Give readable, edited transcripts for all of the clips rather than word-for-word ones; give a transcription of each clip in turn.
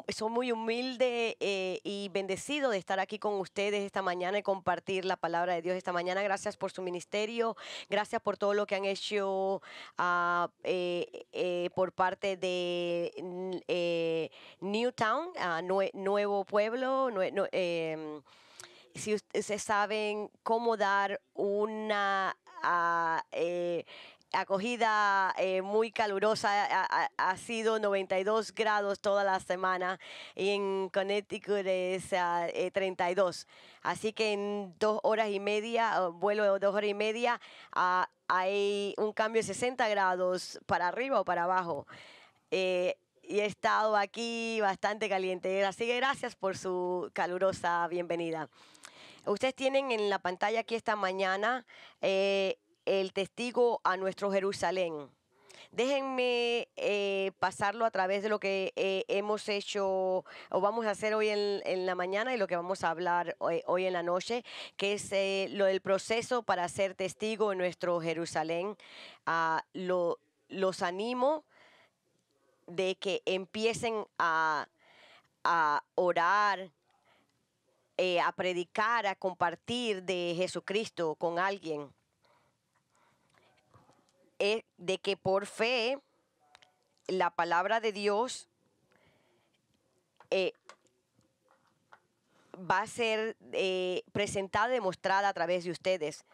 Soy muy humilde y bendecido de estar aquí con ustedes esta mañana y compartir la palabra de Dios esta mañana. Gracias por su ministerio, gracias por todo lo que han hecho por parte de Newtown, Nuevo Pueblo. Si ustedes saben cómo dar una acogida muy calurosa, ha sido 92 grados toda la semana y en Connecticut es 32. Así que en 2 horas y media, vuelo de 2 horas y media, hay un cambio de 60 grados para arriba o para abajo. Y he estado aquí bastante caliente. Así que gracias por su calurosa bienvenida. Ustedes tienen en la pantalla aquí esta mañana el testigo a nuestro Jerusalén. Déjenme pasarlo a través de lo que hemos hecho o vamos a hacer hoy en la mañana y lo que vamos a hablar hoy en la noche, que es lo del proceso para ser testigo en nuestro Jerusalén. Los animo de que empiecen a orar, a predicar, a compartir de Jesucristo con alguien. De que por fe la palabra de Dios va a ser presentada, demostrada a través de ustedes.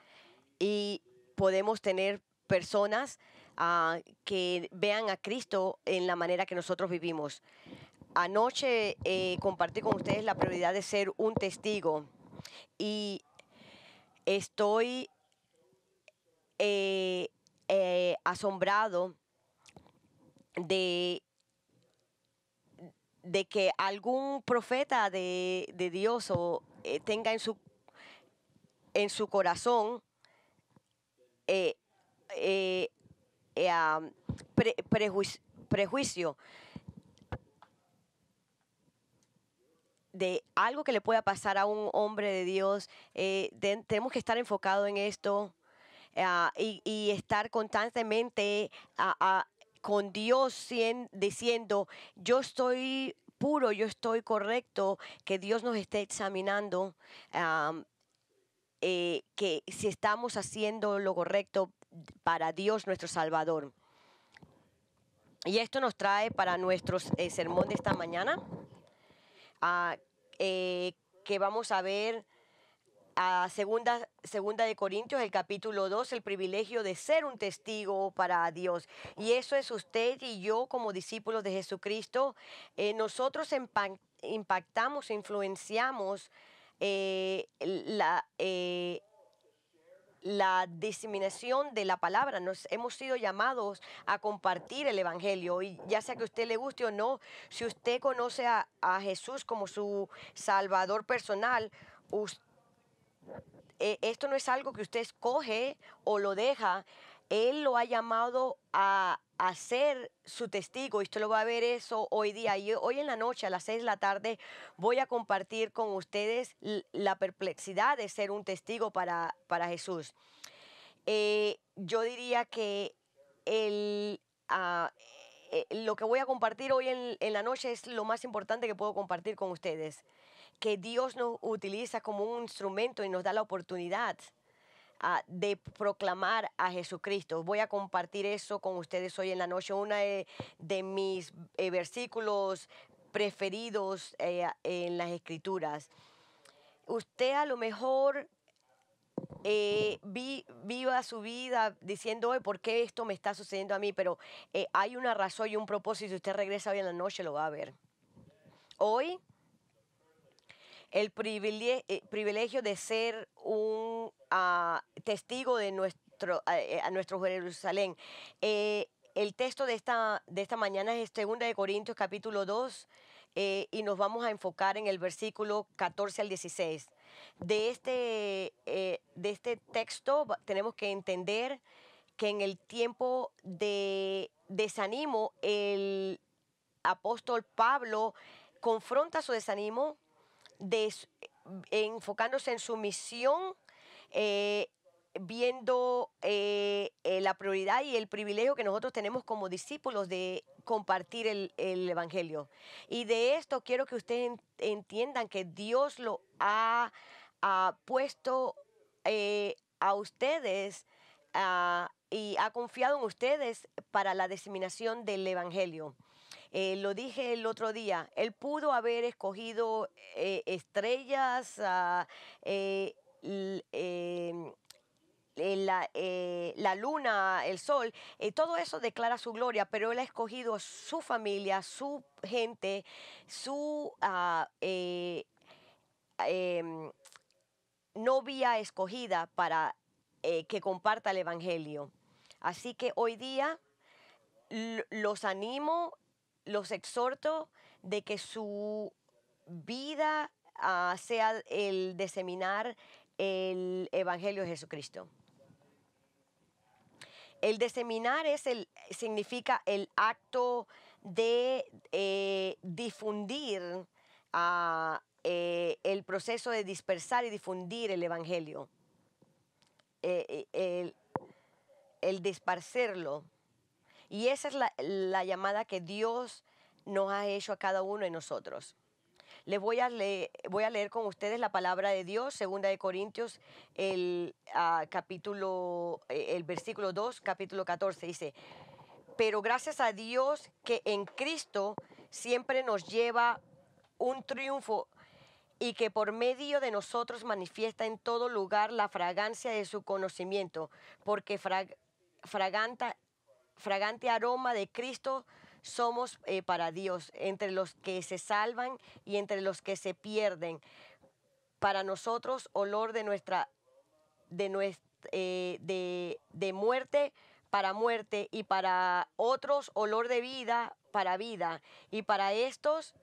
Y podemos tener personas que vean a Cristo en la manera que nosotros vivimos. Anoche compartí con ustedes la prioridad de ser un testigo y estoy asombrado de que algún profeta de Dios tenga en su corazón prejuicio de algo que le pueda pasar a un hombre de Dios. Tenemos que estar enfocados en esto y estar constantemente con Dios diciendo, yo estoy puro, yo estoy correcto, que Dios nos esté examinando, que si estamos haciendo lo correcto para Dios nuestro Salvador. Y esto nos trae para nuestro sermón de esta mañana, que vamos a ver a segunda de Corintios, el capítulo 2, el privilegio de ser un testigo para Dios. Y eso es usted y yo como discípulos de Jesucristo. Nosotros impactamos, influenciamos la diseminación de la palabra. Nos hemos sido llamados a compartir el evangelio, y ya sea que a usted le guste o no, si usted conoce a Jesús como su Salvador personal, esto no es algo que usted escoge o lo deja. Él lo ha llamado a ser su testigo, y usted lo va a ver eso hoy día. Y hoy en la noche a las 6 de la tarde voy a compartir con ustedes la perplejidad de ser un testigo para Jesús. Yo diría que lo que voy a compartir hoy en la noche es lo más importante que puedo compartir con ustedes, que Dios nos utiliza como un instrumento y nos da la oportunidad de proclamar a Jesucristo. Voy a compartir eso con ustedes hoy en la noche. Uno de mis versículos preferidos en las Escrituras. Usted a lo mejor viva su vida diciendo, ¿por qué esto me está sucediendo a mí? Pero hay una razón y un propósito. Si usted regresa hoy en la noche, lo va a ver. Hoy, el privilegio de ser un testigo de a nuestro Jerusalén. El texto de esta mañana es 2 de Corintios capítulo 2, y nos vamos a enfocar en el versículo 14 al 16. De este texto tenemos que entender que en el tiempo de desánimo, el apóstol Pablo confronta su desánimo enfocándose en su misión viendo la prioridad y el privilegio que nosotros tenemos como discípulos de compartir el Evangelio. Y de esto quiero que ustedes entiendan que Dios lo ha puesto a ustedes y ha confiado en ustedes para la diseminación del Evangelio. Lo dije el otro día, él pudo haber escogido estrellas, l- em, la luna, el sol, todo eso declara su gloria, pero él ha escogido su familia, su gente, su em, novia escogida para que comparta el Evangelio. Así que hoy día los animo, los exhorto de que su vida sea el diseminar el Evangelio de Jesucristo. El diseminar significa el acto de difundir, el proceso de dispersar y difundir el Evangelio, eh, eh, el disparcerlo. Y esa es la llamada que Dios nos ha hecho a cada uno de nosotros. Les voy a leer con ustedes la palabra de Dios, 2 Corintios, el versículo 2, capítulo 14, dice, pero gracias a Dios que en Cristo siempre nos lleva un triunfo y que por medio de nosotros manifiesta en todo lugar la fragancia de su conocimiento, porque fragante aroma de Cristo somos para Dios, entre los que se salvan y entre los que se pierden. Para nosotros, olor de muerte para muerte, y para otros, olor de vida para vida. Y para estas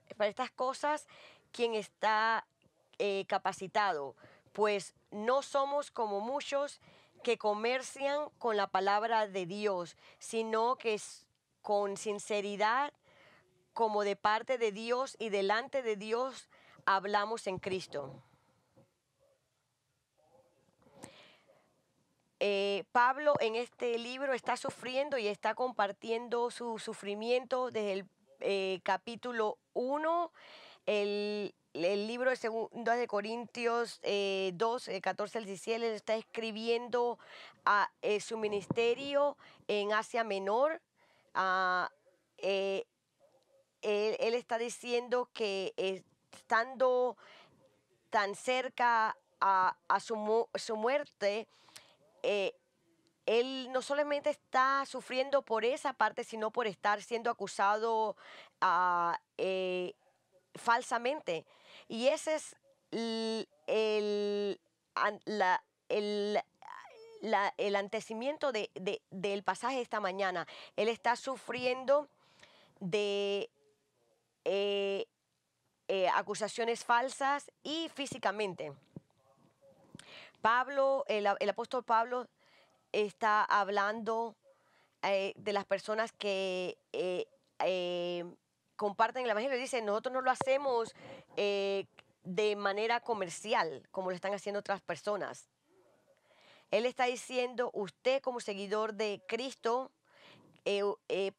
cosas, quien está capacitado, pues no somos como muchos que comercian con la palabra de Dios, sino que con sinceridad, como de parte de Dios y delante de Dios, hablamos en Cristo. Pablo en este libro está sufriendo y está compartiendo su sufrimiento desde el capítulo 1, el libro de 2 Corintios 2, 14 al 17, él está escribiendo su ministerio en Asia Menor. ah, eh, él está diciendo que estando tan cerca a su muerte, eh, él no solamente está sufriendo por esa parte, sino por estar siendo acusado falsamente. Y ese es an- la- el, el antecimiento del pasaje de esta mañana. Él está sufriendo de eh, acusaciones falsas y físicamente. El apóstol Pablo está hablando de las personas que comparten el Evangelio. Dice, nosotros no lo hacemos de manera comercial, como lo están haciendo otras personas. Él está diciendo, usted como seguidor de Cristo,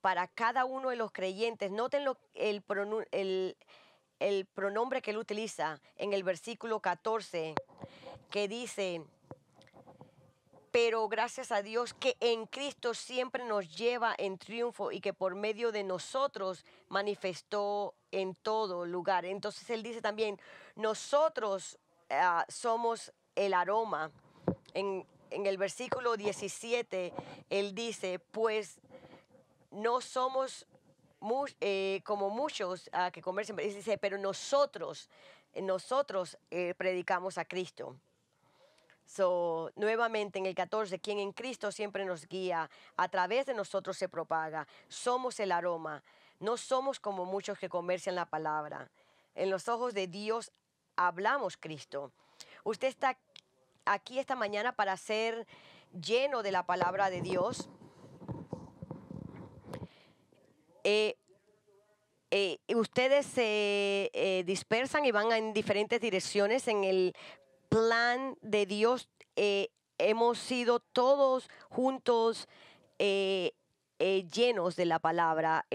para cada uno de los creyentes, noten el pronombre que él utiliza en el versículo 14, que dice, pero gracias a Dios que en Cristo siempre nos lleva en triunfo y que por medio de nosotros manifestó en todo lugar. Entonces él dice también, nosotros somos el aroma. En el versículo 17, él dice, pues no somos como muchos que comercian, dice, pero nosotros predicamos a Cristo. Nuevamente en el 14, quien en Cristo siempre nos guía, a través de nosotros se propaga. Somos el aroma, no somos como muchos que comercian la palabra. En los ojos de Dios hablamos Cristo. Usted está aquí esta mañana para ser lleno de la palabra de Dios. Ustedes se dispersan y van en diferentes direcciones en el plan de Dios hemos sido todos juntos llenos de la palabra,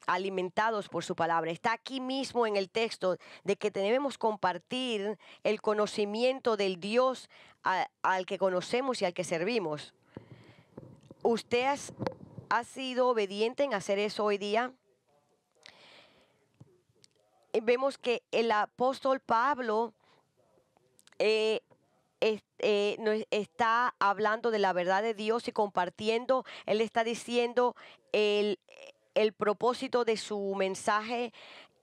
alimentados por su palabra. Está aquí mismo en el texto de que debemos compartir el conocimiento del Dios al que conocemos y al que servimos. ¿Usted ha sido obediente en hacer eso hoy día? Vemos que el apóstol Pablo nos está hablando de la verdad de Dios y compartiendo. Él está diciendo el propósito de su mensaje,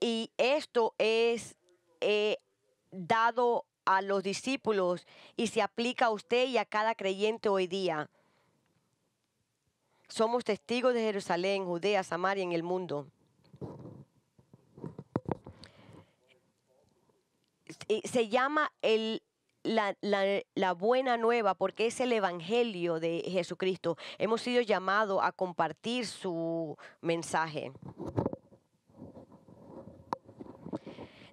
y esto es dado a los discípulos y se aplica a usted y a cada creyente hoy día. Somos testigos de Jerusalén, Judea, Samaria, en el mundo. Se llama la buena nueva porque es el evangelio de Jesucristo. Hemos sido llamados a compartir su mensaje.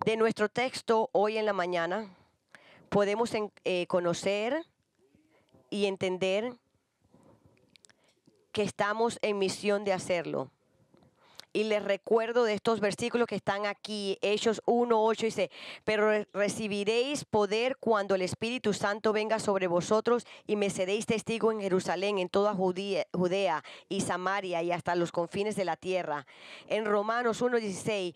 De nuestro texto hoy en la mañana podemos conocer y entender que estamos en misión de hacerlo. Y les recuerdo de estos versículos que están aquí, Hechos 1:8 dice: pero recibiréis poder cuando el Espíritu Santo venga sobre vosotros, y me seréis testigo en Jerusalén, en toda Judea y Samaria, y hasta los confines de la tierra. En Romanos 1:16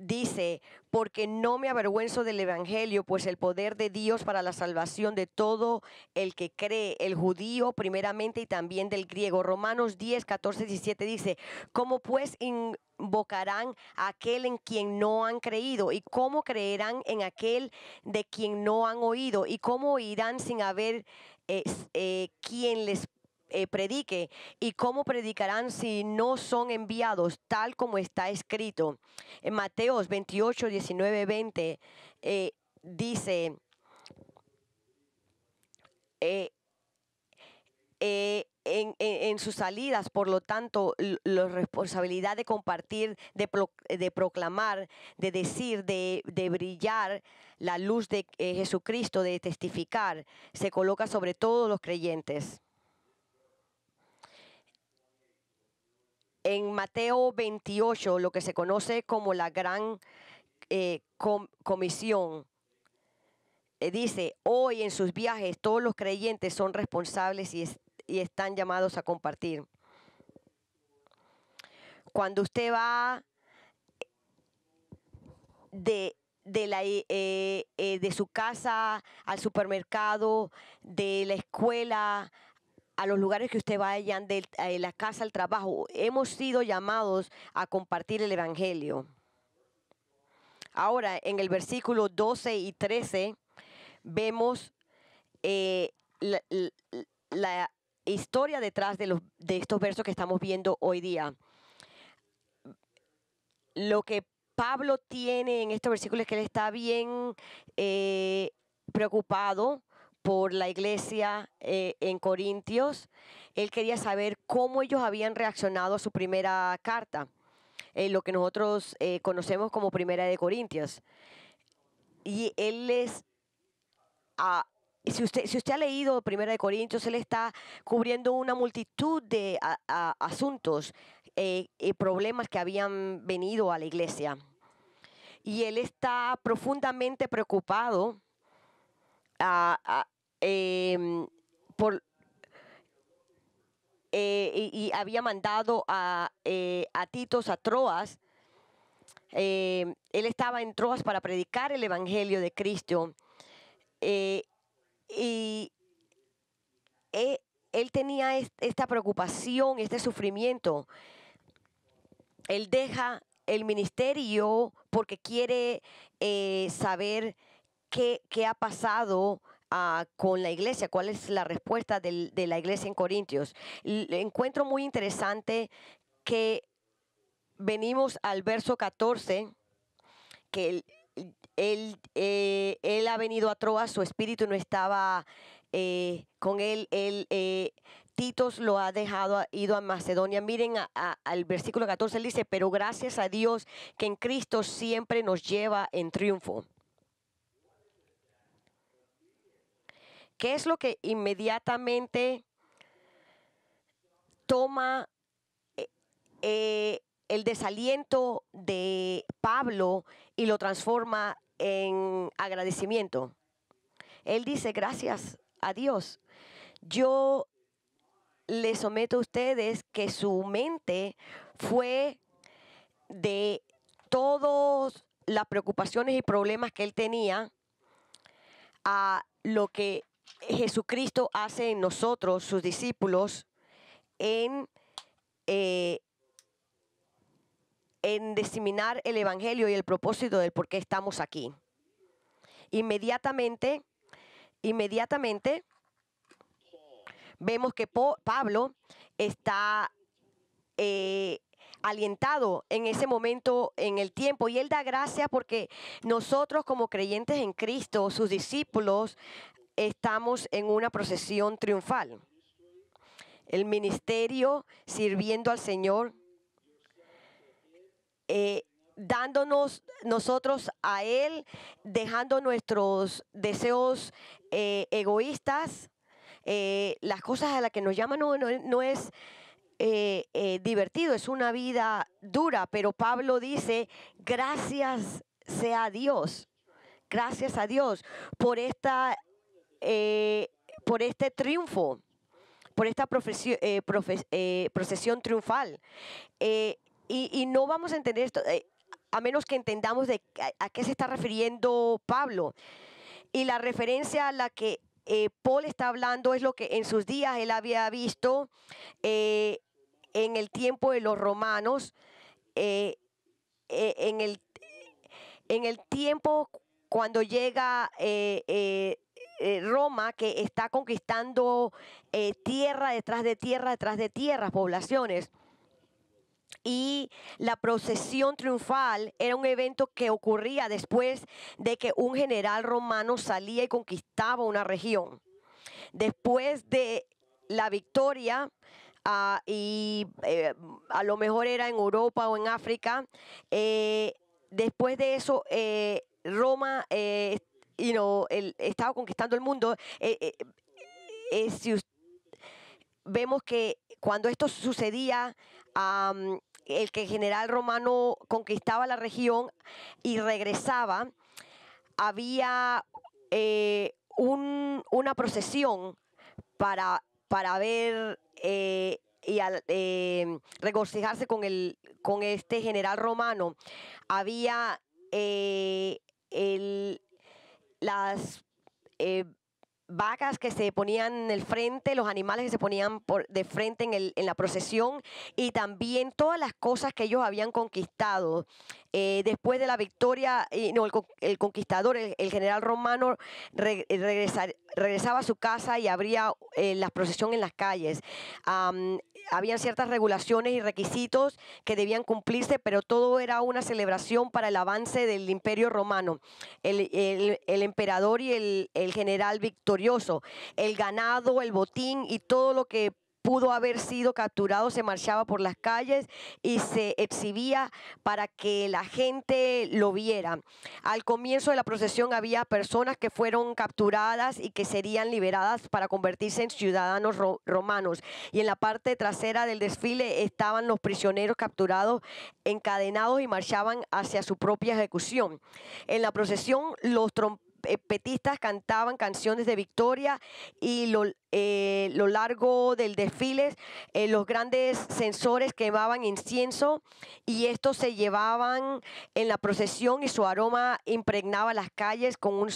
dice: porque no me avergüenzo del evangelio, pues el poder de Dios para la salvación de todo el que cree, el judío primeramente y también del griego. Romanos 10:14-17 dice: ¿cómo pues invocarán a aquel en quien no han creído? ¿Y cómo creerán en aquel de quien no han oído? ¿Y cómo oirán sin haber quien les predique? ¿Y cómo predicarán si no son enviados? Tal como está escrito. En Mateos 28:19-20 dice: en sus salidas, por lo tanto, la responsabilidad de compartir, de proclamar, de decir, de brillar la luz de Jesucristo, de testificar, se coloca sobre todos los creyentes. En Mateo 28, lo que se conoce como la gran comisión, dice: hoy en sus viajes todos los creyentes son responsables y están llamados a compartir. Cuando usted va de su casa al supermercado, de la escuela a los lugares que usted vayan, de la casa al trabajo, hemos sido llamados a compartir el evangelio. Ahora, en el versículo 12 y 13 vemos la historia detrás de estos versos que estamos viendo hoy día. Lo que Pablo tiene en estos versículos es que él está bien preocupado por la iglesia en Corintios. Él quería saber cómo ellos habían reaccionado a su primera carta, lo que nosotros conocemos como Primera de Corintios. Y él si usted ha leído Primera de Corintios, él está cubriendo una multitud de asuntos y problemas que habían venido a la iglesia. Y él está profundamente preocupado y había mandado a Titos a Troas. Él estaba en Troas para predicar el evangelio de Cristo. Y él tenía esta preocupación, este sufrimiento. Él deja el ministerio porque quiere saber qué ha pasado con la iglesia, cuál es la respuesta de la iglesia en Corintios. Encuentro muy interesante que venimos al verso 14, que él ha venido a Troas, su espíritu no estaba con él. Titos lo ha dejado, ha ido a Macedonia. Miren al versículo 14, él dice: pero gracias a Dios que en Cristo siempre nos lleva en triunfo. ¿Qué es lo que inmediatamente toma el desaliento de Pablo y lo transforma en agradecimiento? Él dice, gracias a Dios. Yo les someto a ustedes que su mente fue de todas las preocupaciones y problemas que él tenía a lo que Jesucristo hace en nosotros, sus discípulos, en, eh, en diseminar el Evangelio y el propósito del por qué estamos aquí. Inmediatamente vemos que Pablo está alientado en ese momento, en el tiempo, y él da gracias porque nosotros como creyentes en Cristo, sus discípulos, estamos en una procesión triunfal. El ministerio sirviendo al Señor, dándonos nosotros a Él, dejando nuestros deseos egoístas, las cosas a las que nos llaman no es divertido, es una vida dura, pero Pablo dice, gracias sea Dios, gracias a Dios por por este triunfo, por esta procesión triunfal. Y no vamos a entender esto, a menos que entendamos a qué se está refiriendo Pablo. Y la referencia a la que Paul está hablando es lo que en sus días él había visto en el tiempo de los romanos, eh, en el tiempo cuando llega Roma, que está conquistando tierra detrás de tierra, detrás de tierra, poblaciones. Y la procesión triunfal era un evento que ocurría después de que un general romano salía y conquistaba una región. Después de la victoria, y a lo mejor era en Europa o en África, después de eso, Roma estaba conquistando el mundo. Vemos que cuando esto sucedía, el que el general romano conquistaba la región y regresaba, había una procesión para ver y regocijarse con este general romano. Había las vacas que se ponían en el frente, los animales que se ponían de frente en la procesión, y también todas las cosas que ellos habían conquistado. Después de la victoria, el conquistador, el general romano, regresaba a su casa y abría la procesión en las calles. Habían ciertas regulaciones y requisitos que debían cumplirse, pero todo era una celebración para el avance del Imperio Romano. El emperador y el general victorioso, el ganado, el botín y todo lo que pudo haber sido capturado se marchaba por las calles y se exhibía para que la gente lo viera. Al comienzo de la procesión había personas que fueron capturadas y que serían liberadas para convertirse en ciudadanos romanos. Y en la parte trasera del desfile estaban los prisioneros capturados, encadenados, y marchaban hacia su propia ejecución. En la procesión los trompetistas cantaban canciones de victoria, y lo largo del desfile los grandes censores quemaban incienso, y estos se llevaban en la procesión y su aroma impregnaba las calles con un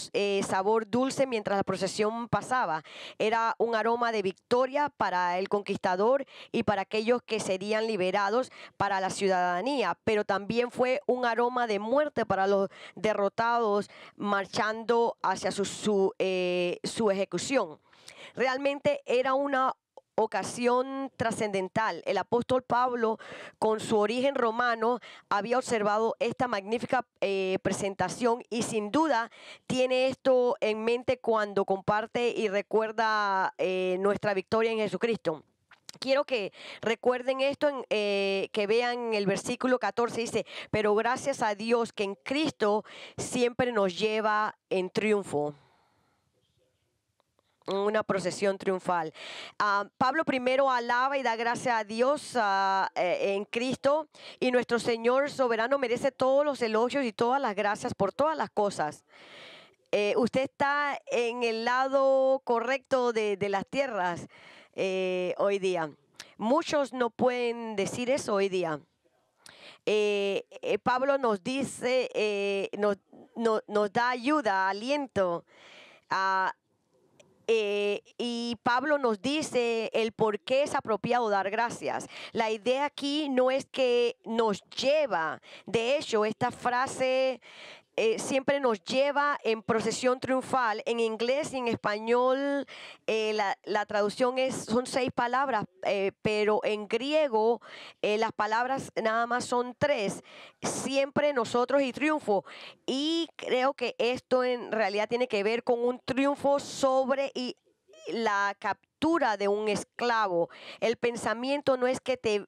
sabor dulce mientras la procesión pasaba. Era un aroma de victoria para el conquistador y para aquellos que serían liberados para la ciudadanía, pero también fue un aroma de muerte para los derrotados marchando hacia su ejecución. Realmente era una ocasión trascendental. El apóstol Pablo, con su origen romano, había observado esta magnífica presentación, y sin duda tiene esto en mente cuando comparte y recuerda nuestra victoria en Jesucristo. Quiero que recuerden esto, que vean el versículo 14, dice, pero gracias a Dios que en Cristo siempre nos lleva en triunfo. una procesión triunfal. Pablo primero alaba y da gracias a Dios en Cristo, y nuestro Señor soberano merece todos los elogios y todas las gracias por todas las cosas. Usted está en el lado correcto de las tierras hoy día. Muchos no pueden decir eso hoy día. Pablo nos dice, nos da ayuda, aliento. Y Pablo nos dice el por qué es apropiado dar gracias. La idea aquí no es que nos lleva, de hecho, esta frase siempre nos lleva en procesión triunfal. En inglés y en español la traducción son 6 palabras, pero en griego las palabras nada más son 3. Siempre, nosotros y triunfo. Y creo que esto en realidad tiene que ver con un triunfo sobre la captura de un esclavo. El pensamiento no es que te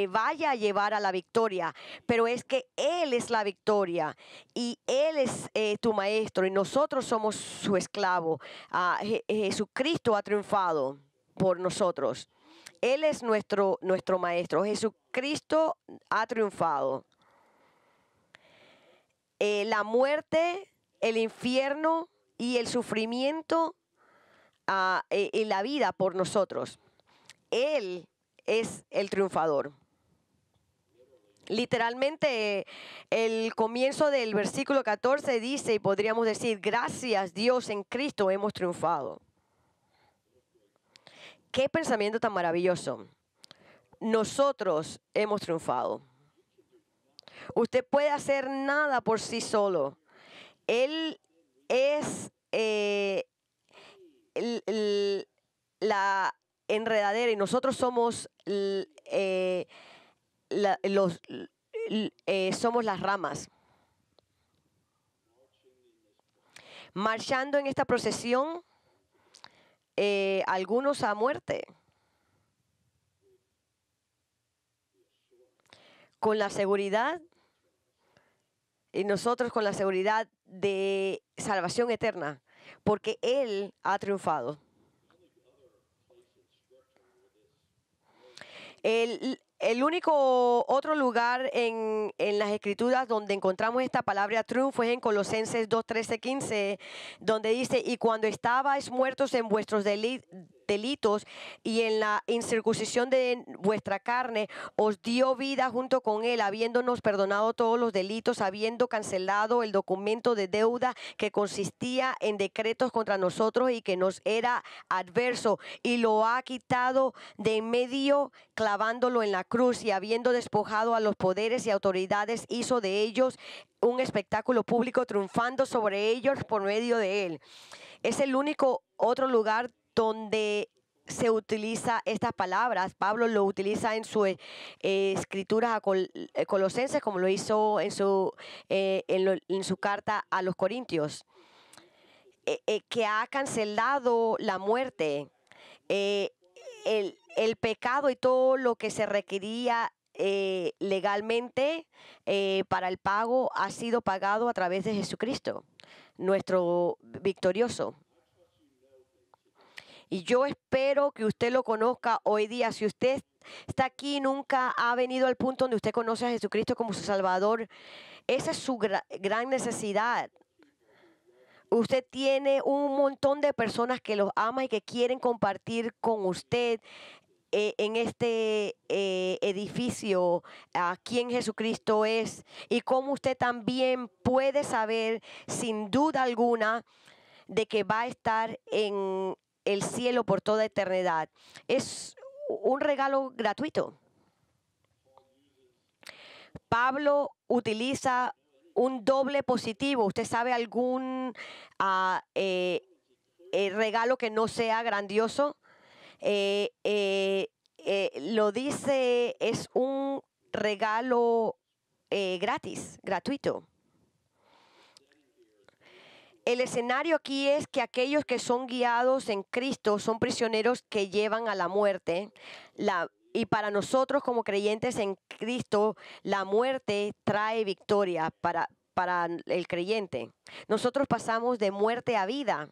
vaya a llevar a la victoria, pero es que Él es la victoria y Él es tu maestro y nosotros somos su esclavo. Jesucristo ha triunfado por nosotros. Él es nuestro maestro. Jesucristo ha triunfado. La muerte, el infierno y el sufrimiento y la vida por nosotros. Él es el triunfador. Literalmente, el comienzo del versículo 14 dice, y podríamos decir, gracias Dios, en Cristo hemos triunfado. Qué pensamiento tan maravilloso. Nosotros hemos triunfado. Usted puede hacer nada por sí solo. Él es la enredadera y nosotros somos somos las ramas. Marchando en esta procesión, algunos a muerte, con la seguridad, y nosotros con la seguridad de salvación eterna, porque Él ha triunfado. El único otro lugar en las Escrituras donde encontramos esta palabra triunfo es en Colosenses 2, 13, 15, donde dice, y cuando estabais muertos en vuestros delitos y en la incircuncisión de vuestra carne, os dio vida junto con Él, habiéndonos perdonado todos los delitos, habiendo cancelado el documento de deuda que consistía en decretos contra nosotros y que nos era adverso, y lo ha quitado de en medio, clavándolo en la cruz, y habiendo despojado a los poderes y autoridades, hizo de ellos un espectáculo público, triunfando sobre ellos por medio de Él. Es el único otro lugar donde se utiliza estas palabras. Pablo lo utiliza en su escritura a Colosenses, como lo hizo en su carta a los Corintios, que ha cancelado la muerte, el pecado y todo lo que se requería legalmente para el pago ha sido pagado a través de Jesucristo, nuestro victorioso. Y yo espero que usted lo conozca hoy día. Si usted está aquí y nunca ha venido al punto donde usted conoce a Jesucristo como su Salvador, esa es su gran necesidad. Usted tiene un montón de personas que los aman y que quieren compartir con usted en este edificio quién Jesucristo es y cómo usted también puede saber sin duda alguna de que va a estar en el cielo por toda eternidad. Es un regalo gratuito. Pablo utiliza un doble positivo. ¿Usted sabe algún regalo que no sea grandioso? Lo dice, es un regalo gratuito. El escenario aquí es que aquellos que son guiados en Cristo son prisioneros que llevan a la muerte. Y para nosotros como creyentes en Cristo, la muerte trae victoria para el creyente. Nosotros pasamos de muerte a vida.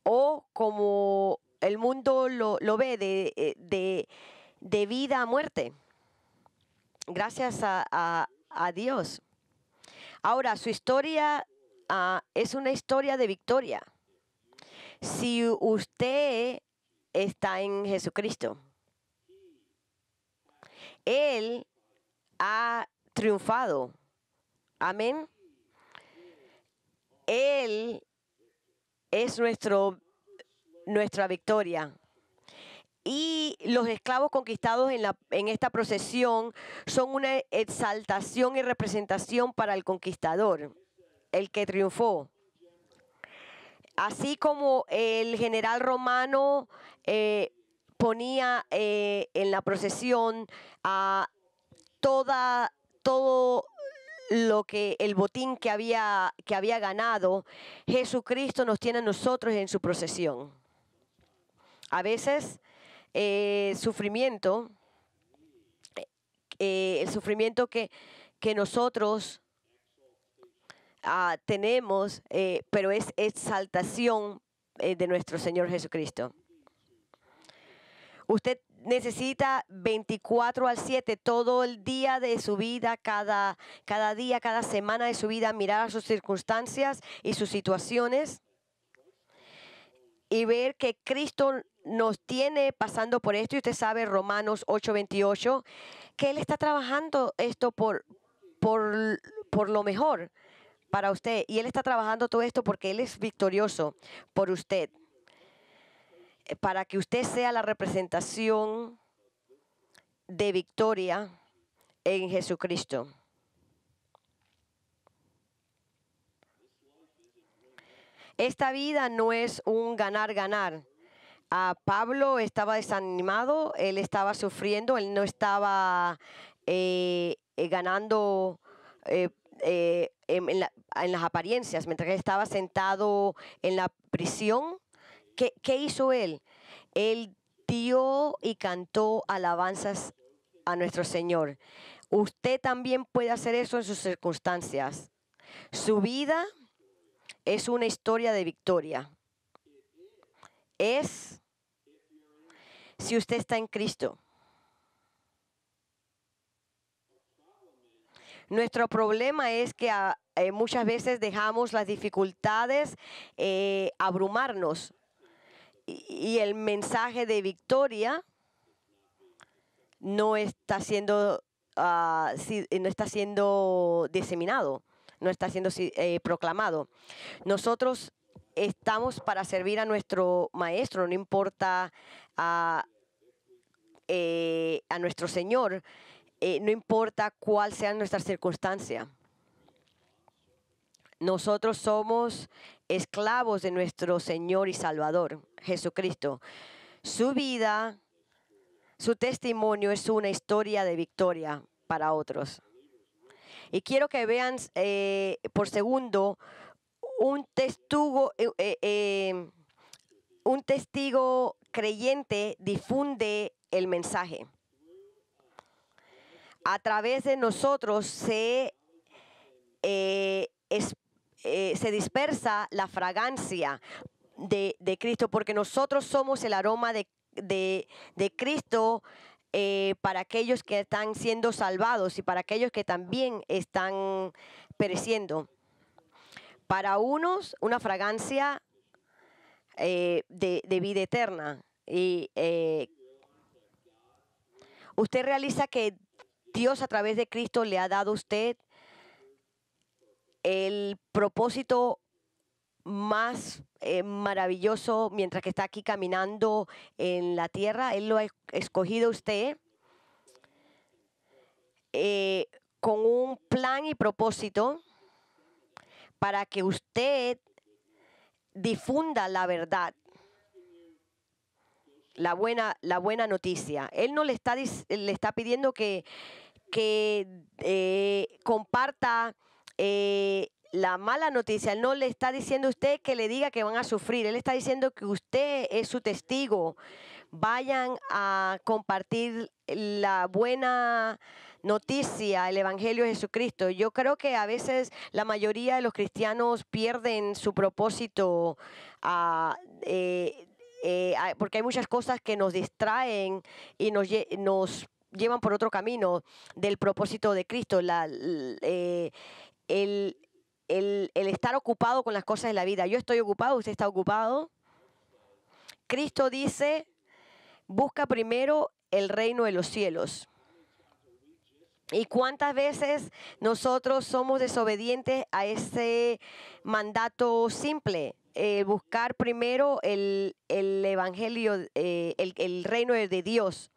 o como el mundo lo ve, de vida a muerte. Gracias a Dios. Ahora, su historia es una historia de victoria. Si usted está en Jesucristo, Él ha triunfado. Amén. Él es nuestra victoria. Y los esclavos conquistados en esta procesión son una exaltación y representación para el conquistador, el que triunfó. Así como el general romano ponía en la procesión a todo lo que el botín que había ganado, Jesucristo nos tiene a nosotros en su procesión. A veces el sufrimiento que nosotros tenemos, pero es exaltación de nuestro Señor Jesucristo. Usted necesita 24/7, todo el día de su vida, cada día, cada semana de su vida, mirar a sus circunstancias y sus situaciones y ver que Cristo nos tiene pasando por esto. Y usted sabe, Romanos 8:28, que Él está trabajando esto por lo mejor para usted. Y Él está trabajando todo esto porque Él es victorioso por usted, para que usted sea la representación de victoria en Jesucristo. Esta vida no es un ganar-ganar. Pablo estaba desanimado, él estaba sufriendo, él no estaba ganando en las apariencias. Mientras él estaba sentado en la prisión, ¿qué hizo él? Él dio y cantó alabanzas a nuestro Señor. Usted también puede hacer eso en sus circunstancias. Su vida es una historia de victoria. Si usted está en Cristo. Nuestro problema es que muchas veces dejamos las dificultades abrumarnos, y el mensaje de victoria no está siendo diseminado, no está siendo proclamado. Nosotros estamos para servir a nuestro Maestro, no importa a nuestro Señor, no importa cuál sea nuestra circunstancia. Nosotros somos esclavos de nuestro Señor y Salvador, Jesucristo. Su vida, su testimonio es una historia de victoria para otros. Y quiero que vean por segundo un testigo creyente difunde el mensaje. A través de nosotros se dispersa la fragancia de Cristo, porque nosotros somos el aroma de Cristo para aquellos que están siendo salvados y para aquellos que también están pereciendo. Para unos, una fragancia de vida eterna. Y usted realiza que Dios a través de Cristo le ha dado a usted el propósito más maravilloso mientras que está aquí caminando en la tierra. Él lo ha escogido a usted con un plan y propósito para que usted difunda la verdad, la buena noticia. Él no le está pidiendo que comparta la mala noticia. Él no le está diciendo a usted que le diga que van a sufrir. Él está diciendo que usted es su testigo. Vayan a compartir la buena noticia, el Evangelio de Jesucristo. Yo creo que a veces la mayoría de los cristianos pierden su propósito porque hay muchas cosas que nos distraen y nos llevan por otro camino del propósito de Cristo. El, el estar ocupado con las cosas de la vida. Yo estoy ocupado, usted está ocupado. Cristo dice, busca primero el reino de los cielos. ¿Y cuántas veces nosotros somos desobedientes a ese mandato simple? Buscar primero el evangelio, el reino de Dios.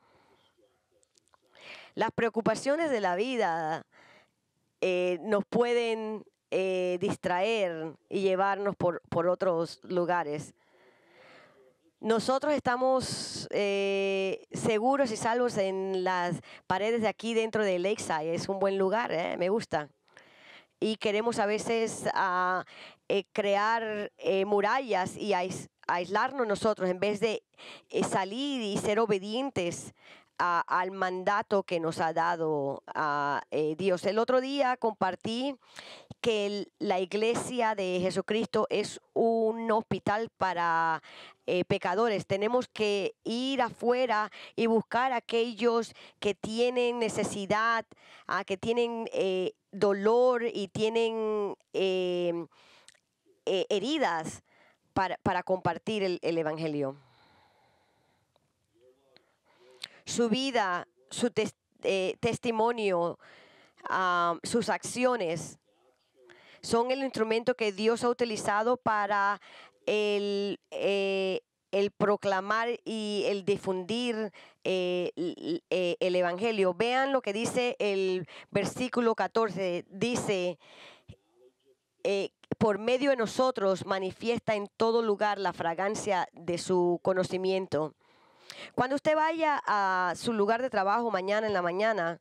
Las preocupaciones de la vida nos pueden distraer y llevarnos por otros lugares. Nosotros estamos seguros y salvos en las paredes de aquí dentro de Lakeside. Es un buen lugar, me gusta. Y queremos a veces crear murallas y aislarnos nosotros en vez de salir y ser obedientes al mandato que nos ha dado Dios. El otro día compartí que la iglesia de Jesucristo es un hospital para pecadores. Tenemos que ir afuera y buscar a aquellos que tienen necesidad, que tienen dolor y tienen heridas para compartir el evangelio. Su vida, su testimonio, sus acciones son el instrumento que Dios ha utilizado para el proclamar y el difundir el evangelio. Vean lo que dice el versículo 14. Dice, por medio de nosotros manifiesta en todo lugar la fragancia de su conocimiento. Cuando usted vaya a su lugar de trabajo mañana en la mañana,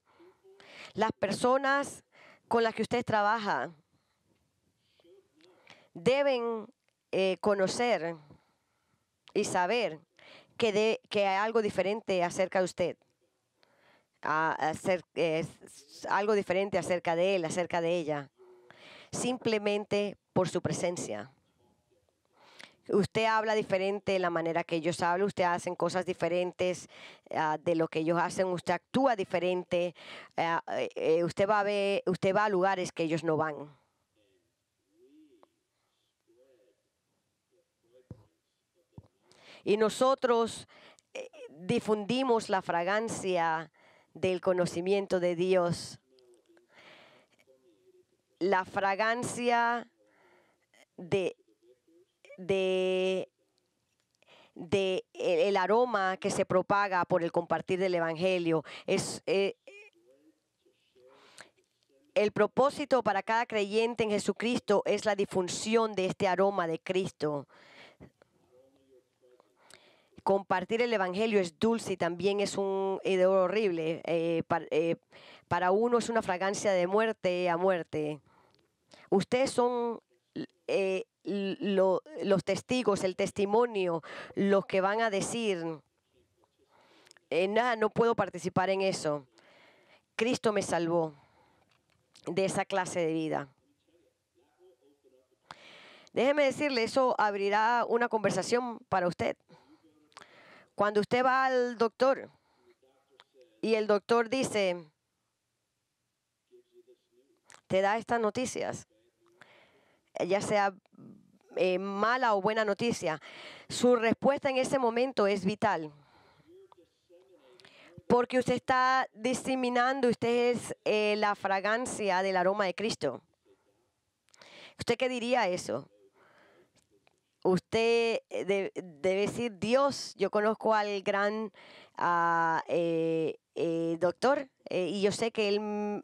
las personas con las que usted trabaja deben conocer y saber que hay algo diferente acerca de usted, algo diferente acerca de él, acerca de ella, simplemente por su presencia. Usted habla diferente de la manera que ellos hablan, usted hacen cosas diferentes de lo que ellos hacen, usted actúa diferente, usted va a lugares que ellos no van. Y nosotros difundimos la fragancia del conocimiento de Dios, la fragancia el aroma que se propaga por el compartir del evangelio. El propósito para cada creyente en Jesucristo es la difusión de este aroma de Cristo. Compartir el evangelio es dulce y también es un hedor horrible. Para uno es una fragancia de muerte a muerte. Ustedes son los testigos, el testimonio, los que van a decir, nada, no puedo participar en eso. Cristo me salvó de esa clase de vida. Déjeme decirle, eso abrirá una conversación para usted. Cuando usted va al doctor y el doctor dice, te da estas noticias, ya sea mala o buena noticia, su respuesta en ese momento es vital. Porque usted está diseminando, usted es la fragancia del aroma de Cristo. ¿Usted qué diría eso? Usted debe decir, Dios, yo conozco al gran doctor y yo sé que Él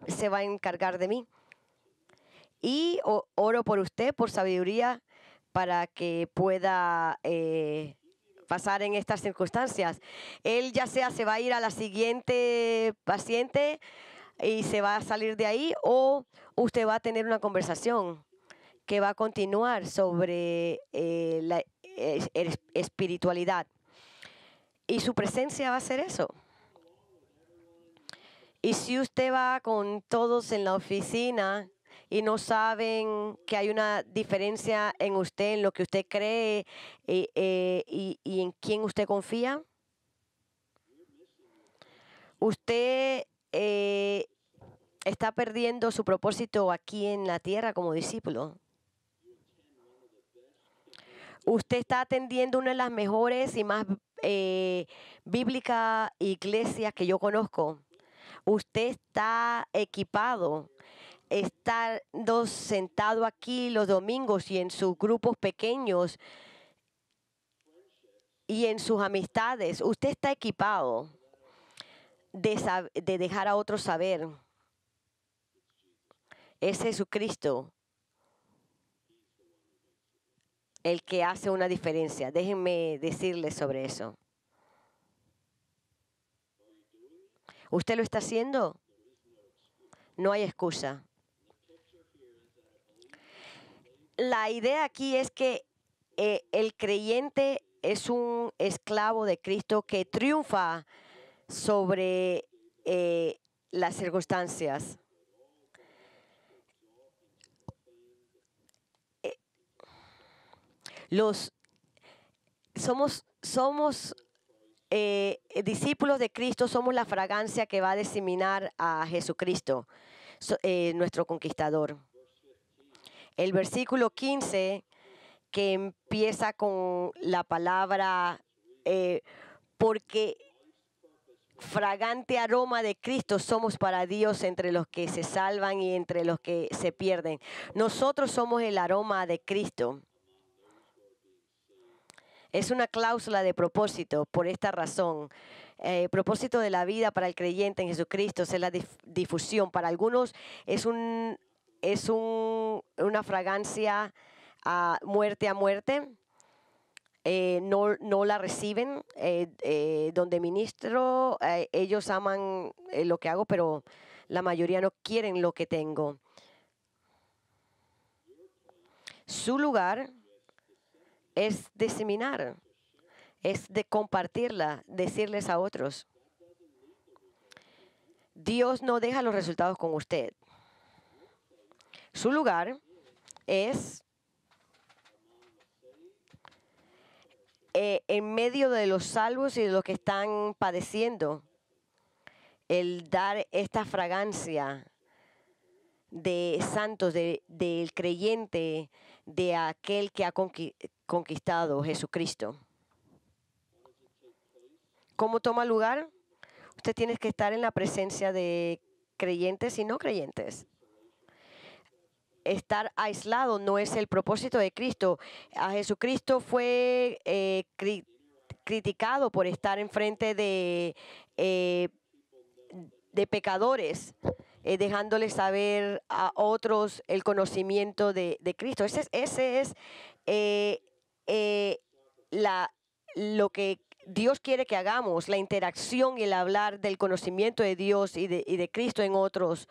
se va a encargar de mí. Y oro por usted, por sabiduría, para que pueda pasar en estas circunstancias. Él ya sea se va a ir a la siguiente paciente y se va a salir de ahí, o usted va a tener una conversación que va a continuar sobre la espiritualidad. Y su presencia va a ser eso. Y si usted va con todos en la oficina y no saben que hay una diferencia en usted, en lo que usted cree y en quién usted confía, usted está perdiendo su propósito aquí en la tierra como discípulo. Usted está atendiendo una de las mejores y más bíblicas iglesias que yo conozco. Usted está equipado, estando sentado aquí los domingos y en sus grupos pequeños y en sus amistades. Usted está equipado de dejar a otros saber. Es Jesucristo el que hace una diferencia. Déjenme decirles sobre eso. ¿Usted lo está haciendo? No hay excusa. La idea aquí es que el creyente es un esclavo de Cristo que triunfa sobre las circunstancias. Somos discípulos de Cristo, somos la fragancia que va a diseminar a Jesucristo, nuestro conquistador. El versículo 15, que empieza con la palabra, porque fragante aroma de Cristo somos para Dios entre los que se salvan y entre los que se pierden. Nosotros somos el aroma de Cristo. Es una cláusula de propósito por esta razón. Propósito de la vida para el creyente en Jesucristo es la difusión. Para algunos una fragancia a muerte. No la reciben. Donde ministro, ellos aman lo que hago, pero la mayoría no quieren lo que tengo. Su lugar es diseminar, es de compartirla, decirles a otros. Dios no deja los resultados con usted. Su lugar es en medio de los salvos y de los que están padeciendo, el dar esta fragancia de santos, del creyente, de aquel que ha conquistado Jesucristo. ¿Cómo toma lugar? Usted tiene que estar en la presencia de creyentes y no creyentes. Estar aislado no es el propósito de Cristo. A Jesucristo fue criticado por estar enfrente de pecadores, dejándoles saber a otros el conocimiento de Cristo. Ese es lo que Dios quiere que hagamos, la interacción y el hablar del conocimiento de Dios y de Cristo en otros.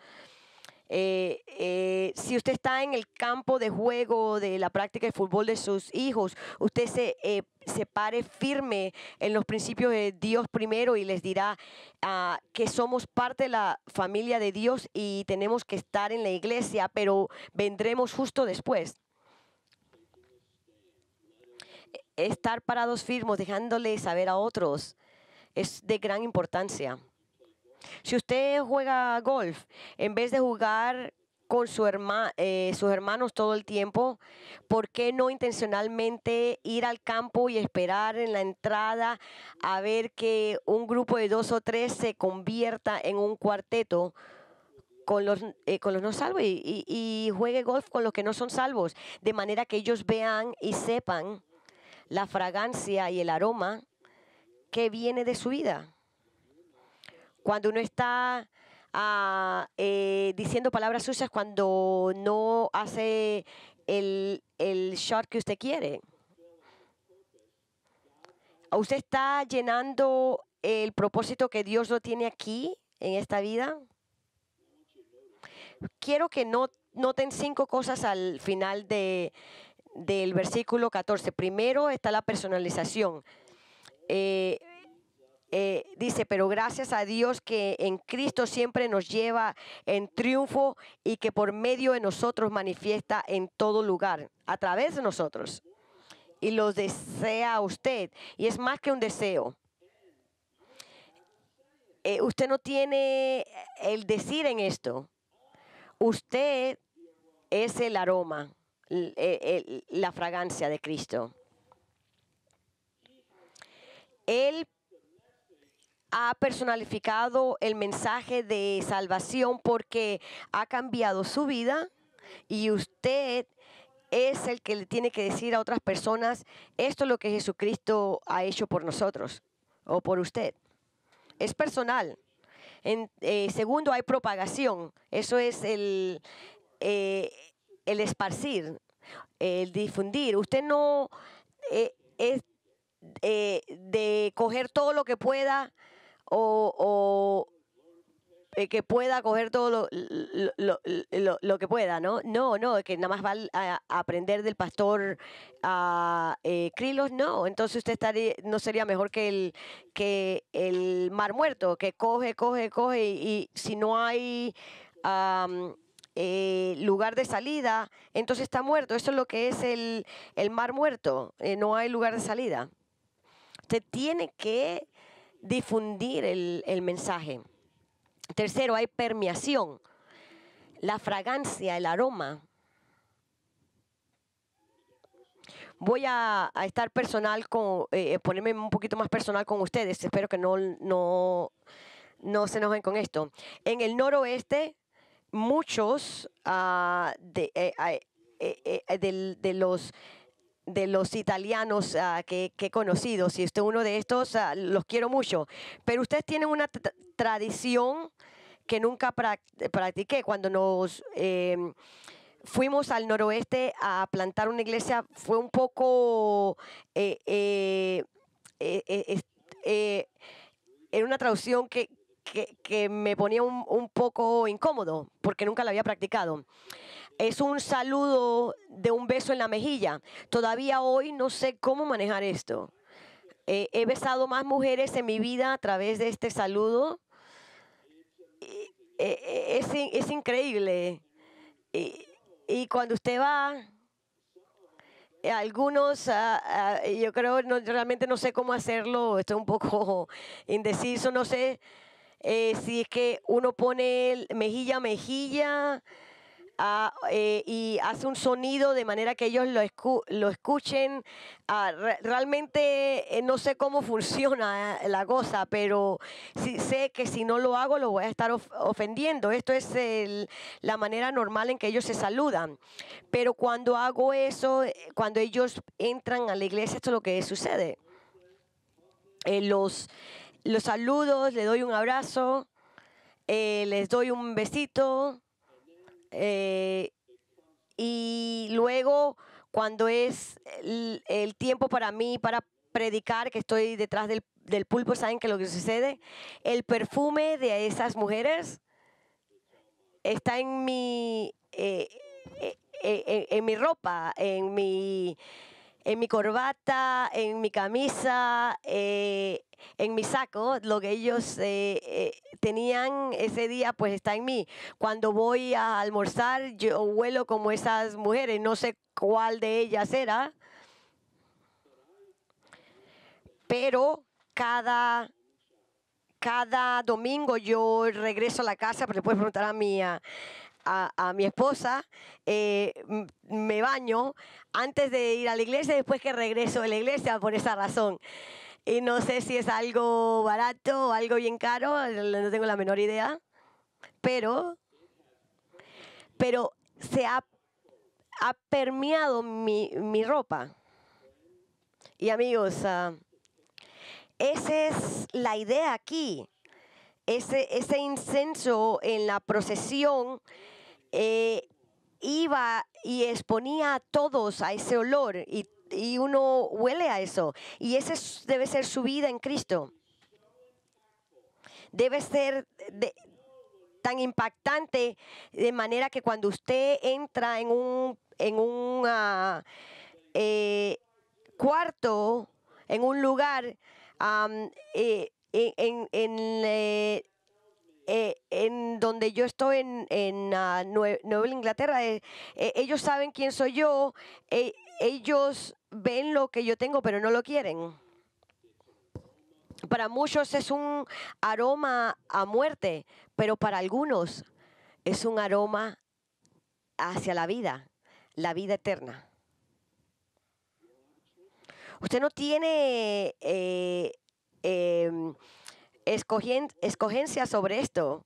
Si usted está en el campo de juego de la práctica de fútbol de sus hijos, usted se pare firme en los principios de Dios primero y les dirá que somos parte de la familia de Dios y tenemos que estar en la iglesia, pero vendremos justo después. Estar parados firmes, dejándole saber a otros, es de gran importancia. Si usted juega golf, en vez de jugar con sus hermanos todo el tiempo, ¿por qué no intencionalmente ir al campo y esperar en la entrada a ver que un grupo de 2 o 3 se convierta en un cuarteto con los no salvos y juegue golf con los que no son salvos, de manera que ellos vean y sepan la fragancia y el aroma que viene de su vida? Cuando uno está diciendo palabras sucias, cuando no hace el shot que usted quiere. ¿Usted está llenando el propósito que Dios lo tiene aquí, en esta vida? Quiero que noten 5 cosas al final del versículo 14. Primero está la personalización. dice, pero gracias a Dios que en Cristo siempre nos lleva en triunfo y que por medio de nosotros manifiesta en todo lugar, a través de nosotros. Y los desea a usted. Y es más que un deseo. Usted no tiene el decir en esto. Usted es el aroma, la fragancia de Cristo. Él ha personalificado el mensaje de salvación porque ha cambiado su vida y usted es el que le tiene que decir a otras personas, esto es lo que Jesucristo ha hecho por nosotros o por usted. Es personal. Segundo, hay propagación. Eso es el esparcir, el difundir. Usted no es de coger todo lo que pueda o que pueda coger todo lo que pueda, ¿no? No, que nada más va a aprender del pastor Krilos, no. Entonces usted no sería mejor que el mar muerto, que coge, y si no hay lugar de salida, entonces está muerto. Eso es lo que es el mar muerto, no hay lugar de salida. Usted tiene que difundir el mensaje. Tercero, hay permeación, la fragancia, el aroma. Voy a estar personal ponerme un poquito más personal con ustedes. Espero que no se enojen con esto. En el noroeste, muchos de los italianos que he conocido, si usted es uno de estos, los quiero mucho. Pero ustedes tienen una tradición que nunca practiqué. Cuando nos fuimos al noroeste a plantar una iglesia, fue un poco en una traducción que me ponía un poco incómodo, porque nunca la había practicado. Es un saludo de un beso en la mejilla. Todavía hoy no sé cómo manejar esto. He besado más mujeres en mi vida a través de este saludo. Es increíble. Y cuando usted va, algunos, yo creo, realmente no sé cómo hacerlo. Estoy un poco indeciso. No sé si es que uno pone mejilla a mejilla. Y hace un sonido de manera que ellos lo escuchen. Realmente no sé cómo funciona la cosa, pero sí sé que si no lo hago lo voy a estar ofendiendo. Esto es la manera normal en que ellos se saludan. Pero cuando hago eso, cuando ellos entran a la iglesia, esto es lo que sucede. Los saludos, les doy un abrazo, les doy un besito. Y luego, cuando es el tiempo para mí, para predicar, que estoy detrás del púlpito, ¿saben qué es lo que sucede? El perfume de esas mujeres está en mi ropa, en mi corbata, en mi camisa, en mi saco. Lo que ellos tenían ese día, pues está en mí. Cuando voy a almorzar, yo huelo como esas mujeres. No sé cuál de ellas era, pero cada domingo yo regreso a la casa, pero le puedes preguntar a mi esposa, me baño antes de ir a la iglesia y después que regreso de la iglesia por esa razón. Y no sé si es algo barato o algo bien caro, no tengo la menor idea, pero se ha permeado mi ropa. Y amigos, esa es la idea aquí. Ese incenso en la procesión iba y exponía a todos a ese olor y uno huele a eso. Y ese debe ser su vida en Cristo. Debe ser tan impactante de manera que cuando usted entra en un cuarto, en un lugar, en donde yo estoy en Nueva Inglaterra, ellos saben quién soy yo, ellos ven lo que yo tengo, pero no lo quieren. Para muchos es un aroma a muerte, pero para algunos es un aroma hacia la vida eterna. Usted no tiene escogencia sobre esto.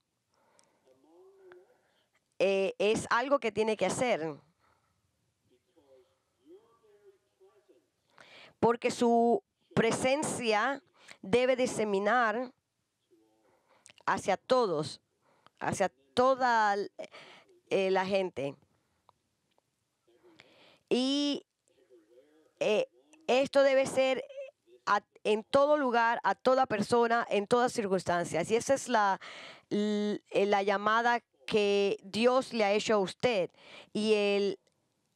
Es algo que tiene que hacer. Porque su presencia debe diseminar hacia todos, hacia toda la gente. Y esto debe ser en todo lugar, a toda persona, en todas circunstancias. Y esa es la llamada que Dios le ha hecho a usted. Y el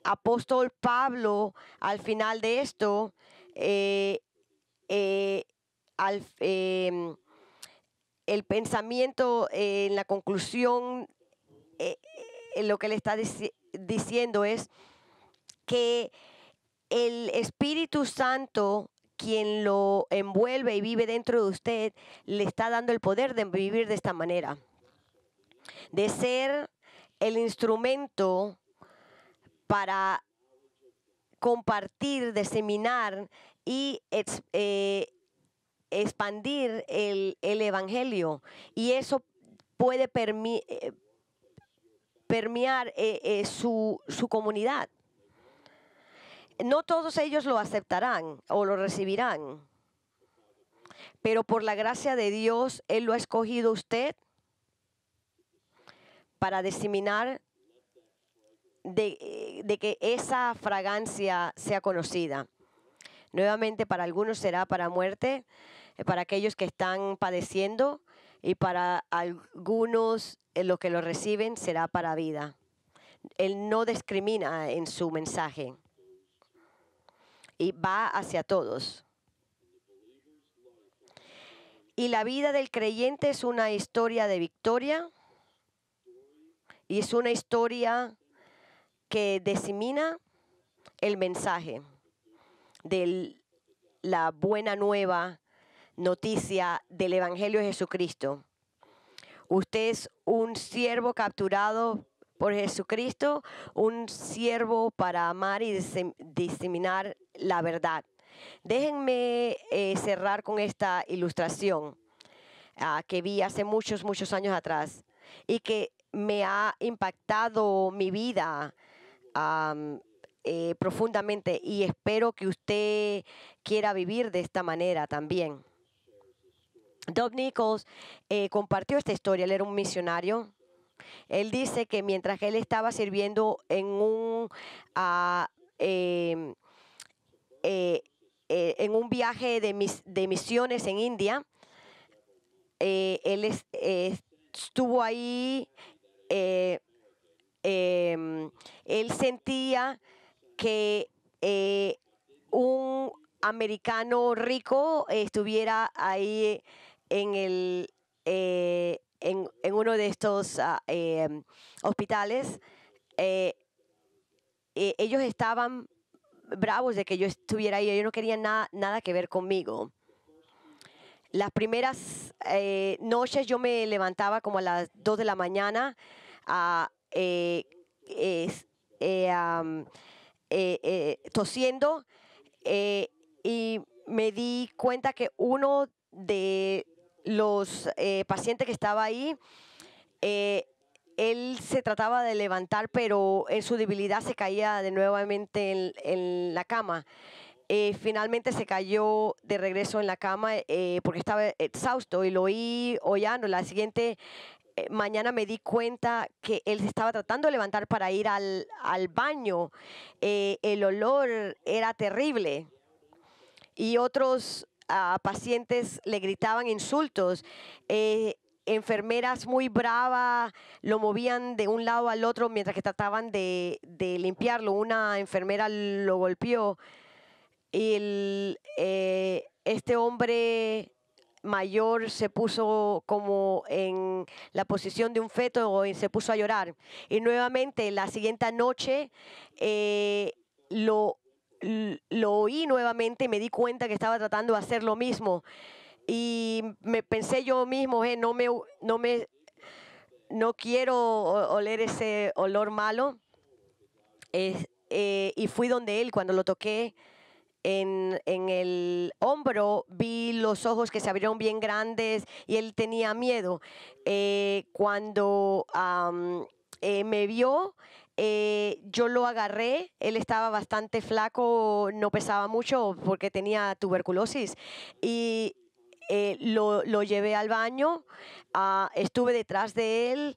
apóstol Pablo, al final de esto, el pensamiento en la conclusión, lo que le está diciendo es que el Espíritu Santo, quien lo envuelve y vive dentro de usted, le está dando el poder de vivir de esta manera, de ser el instrumento para compartir, diseminar y expandir el Evangelio. Y eso puede permear su comunidad. No todos ellos lo aceptarán o lo recibirán, pero por la gracia de Dios, Él lo ha escogido a usted para diseminar de que esa fragancia sea conocida. Nuevamente, para algunos será para muerte, para aquellos que están padeciendo, y para algunos los que lo reciben será para vida. Él no discrimina en su mensaje y va hacia todos. Y la vida del creyente es una historia de victoria y es una historia que disemina el mensaje de la buena nueva noticia del Evangelio de Jesucristo. Usted es un siervo capturado por Jesucristo, un siervo para amar y diseminar la verdad. Déjenme cerrar con esta ilustración que vi hace muchos años atrás y que me ha impactado mi vida profundamente, y espero que usted quiera vivir de esta manera también. Doug Nichols compartió esta historia. Él era un misionario. Él dice que mientras él estaba sirviendo en un viaje de misiones en India, él estuvo ahí. Él sentía que un americano rico estuviera ahí en uno de estos hospitales. Ellos estaban bravos de que yo estuviera ahí. Ellos no querían nada que ver conmigo. Las primeras noches yo me levantaba como a las 2 de la mañana tosiendo, y me di cuenta que uno de los pacientes que estaba ahí, él se trataba de levantar, pero en su debilidad se caía de nuevamente en la cama. Finalmente se cayó de regreso en la cama porque estaba exhausto, y lo oí hollando. La siguiente mañana me di cuenta que él se estaba tratando de levantar para ir al baño. El olor era terrible y otros pacientes le gritaban insultos. Enfermeras muy bravas lo movían de un lado al otro mientras que trataban de limpiarlo. Una enfermera lo golpeó y este hombre mayor se puso como en la posición de un feto y se puso a llorar. Y nuevamente la siguiente noche lo oí nuevamente y me di cuenta que estaba tratando de hacer lo mismo. Y me pensé yo mismo, no quiero oler ese olor malo. Y fui donde él cuando lo toqué. En el hombro vi los ojos que se abrieron bien grandes y él tenía miedo. Cuando me vio, yo lo agarré. Él estaba bastante flaco, no pesaba mucho porque tenía tuberculosis. Y lo llevé al baño, estuve detrás de él.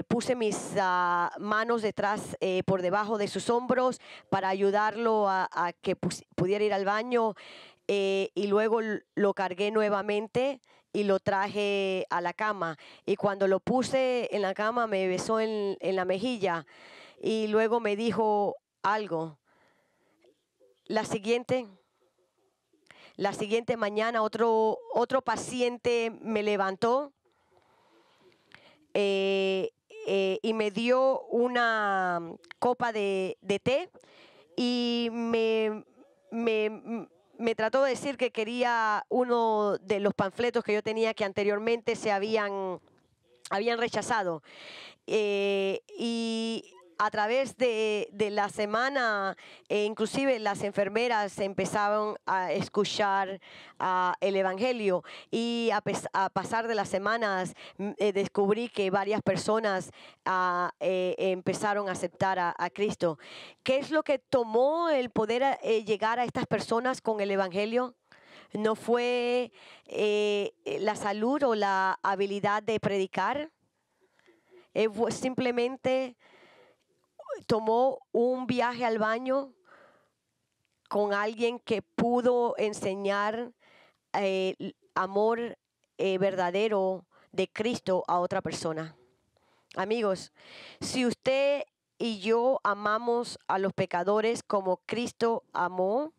Puse mis manos detrás, por debajo de sus hombros para ayudarlo a que pudiera ir al baño, y luego lo cargué nuevamente y lo traje a la cama. Y cuando lo puse en la cama me besó en la mejilla y luego me dijo algo. La siguiente mañana otro paciente me levantó y me dio una copa de té y me trató de decir que quería uno de los panfletos que yo tenía que anteriormente se habían rechazado. Y a través de la semana, inclusive las enfermeras empezaron a escuchar el Evangelio y a pasar de las semanas descubrí que varias personas empezaron a aceptar a Cristo. ¿Qué es lo que tomó el poder llegar a estas personas con el Evangelio? No fue la salud o la habilidad de predicar. Simplemente tomó un viaje al baño con alguien que pudo enseñar amor verdadero de Cristo a otra persona. Amigos, si usted y yo amamos a los pecadores como Cristo amó,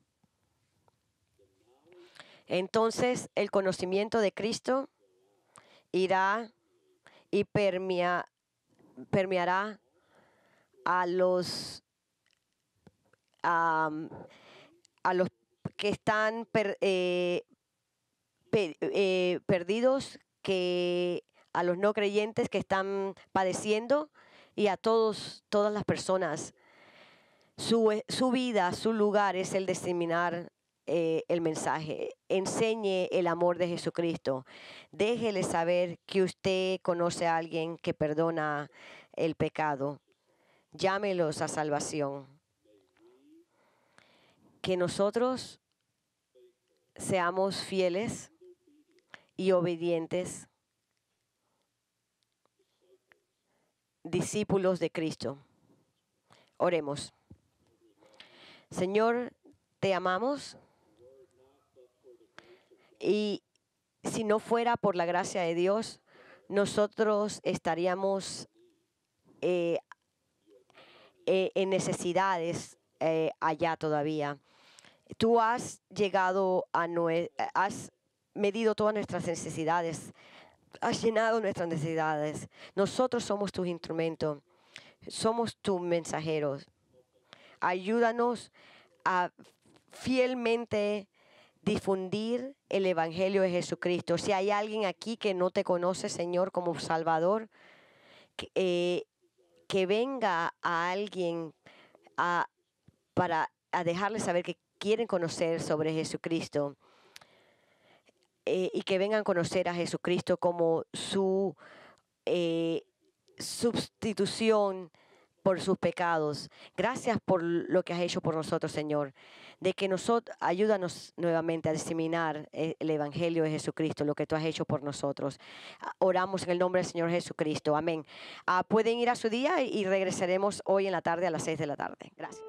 entonces el conocimiento de Cristo irá y permeará a los que están perdidos, que a los no creyentes que están padeciendo y a todas las personas. Su vida, su lugar es el diseminar el mensaje. Enseñe el amor de Jesucristo. Déjele saber que usted conoce a alguien que perdona el pecado. Llámelos a salvación. Que nosotros seamos fieles y obedientes discípulos de Cristo. Oremos. Señor, te amamos y si no fuera por la gracia de Dios, nosotros estaríamos en necesidades allá todavía. Tú has llegado has medido todas nuestras necesidades, has llenado nuestras necesidades. Nosotros somos tus instrumentos, somos tus mensajeros. Ayúdanos a fielmente difundir el Evangelio de Jesucristo. Si hay alguien aquí que no te conoce, Señor, como Salvador, que venga a alguien para dejarle saber que quieren conocer sobre Jesucristo, y que vengan a conocer a Jesucristo como su sustitución por sus pecados. Gracias por lo que has hecho por nosotros, Señor. De que ayúdanos nuevamente a diseminar el Evangelio de Jesucristo, lo que tú has hecho por nosotros. Oramos en el nombre del Señor Jesucristo. Amén. Pueden ir a su día y regresaremos hoy en la tarde a las 6 de la tarde. Gracias.